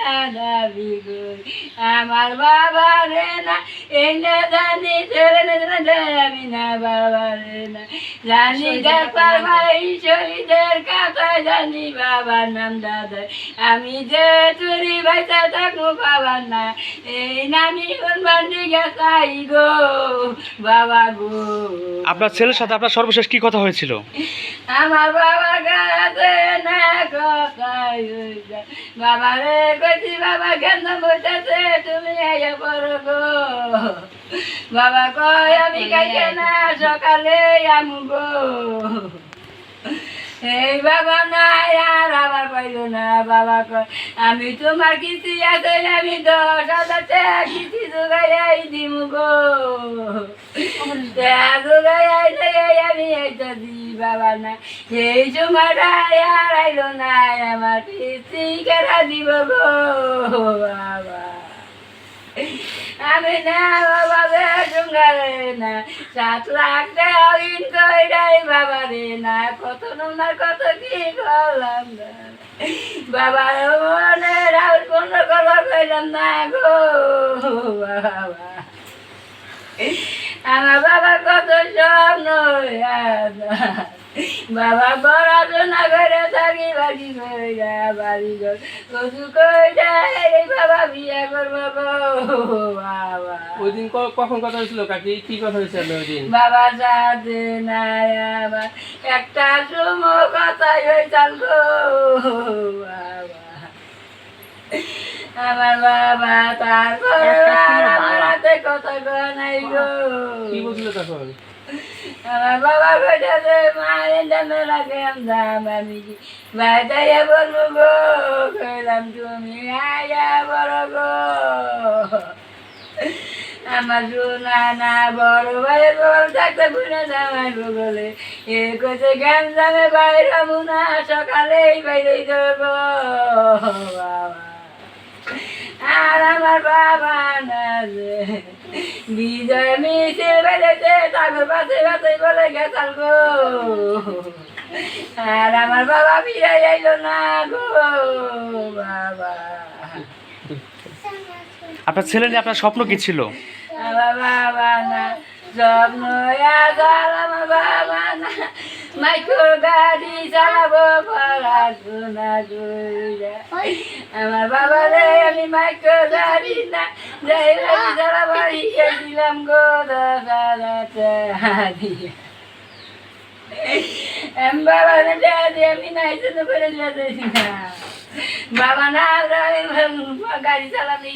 না দাবি করি আমার বাবা রে না এই না জানি ছেড়ে যাবি না বাবা রে না জানি ডাক্তার ভাই শহীদের কাছে জানি বাবার নাম দাদা আমি যে চুরি বাইসা থাকবো বাবার না এই নানি বান্ডি গেছাই গো বাবা গো। আপনার ছেলের সাথে আপনার সর্বশেষ কি কথা হয়েছিল? আমার বাবা গাছে না কথাই বাবা রে কইছি বাবা কেন বসেছে তুমি আইয়া পড়ো গো বাবা কয় আমি খাইছে না সকালে আমু গো এই বাবা নাই আর আবার পাইল না বাবা কয় আমি তোমার কিস্তি আছে আমি 10,000 টাকা কিস্তি জোগাই দিম গো জোগাই আমি এইটা দি বাবা না এই সময়টা আর আইলো না আমার কিস্তি কেনা দিব গো বাবা আমি না বাবা বেসুঙ্গারে না 7 লাখ টাকা ঋণ কইরাই বাবা রে না কত নোনার কত কি করলাম বাবা মনে রাউল বন্ধ করবার কইলাম না গো বাবা আমার বাবা কত স্বপ্ন বাবা পড়াশোনা করে থাকি বাড়ি কইরা বাড়ি ঘর কচু কইরা এই বাবা বিয়ে করবো গো বাবা। ওই দিন কখন কথা হয়েছিল কাকি? কি কথা হয়েছিল ওই দিন? বাবা সাথে নাই আমার একটা সময় কথা হয়েছিল গো বাবা আমার বাবা তারপর আমার হাতে কথা কয় নাই গো। কি বলছিল তখন? আমার বাবা কইতাছে মা এটা মেলা কেম দাম আমি কি বাইরে বলবো গো কইলাম তুমি আয়া বড় গো আমার সোনা না বড় ভাই বল থাকতে বুনে জামাই বলে এ কইছে জ্ঞান জামে বাইরে মুনা সকালেই বাইরে গো বাবা আর আমার বাবা না যে বিজয় মিছিল বেড়েছে তাকে পাশে পাশে বলে গেছাল গো আর আমার বাবা ফিরে আইলো না গো বাবা। আপনার ছেলে নিয়ে আপনার স্বপ্ন কি ছিল? আমার বাবা না স্বপ্ন আমার বাবা না মাইক্রো গাড়ি চালাবো পড়াশোনা কইরা আমার বাবা রে আমি মাইক্রো গাড়ি না যাই গাড়ি চালাবো দিলাম গো দাদা বাবা না আমি নাই করে যাচ্ছি না বাবা না গাড়ি চালাতে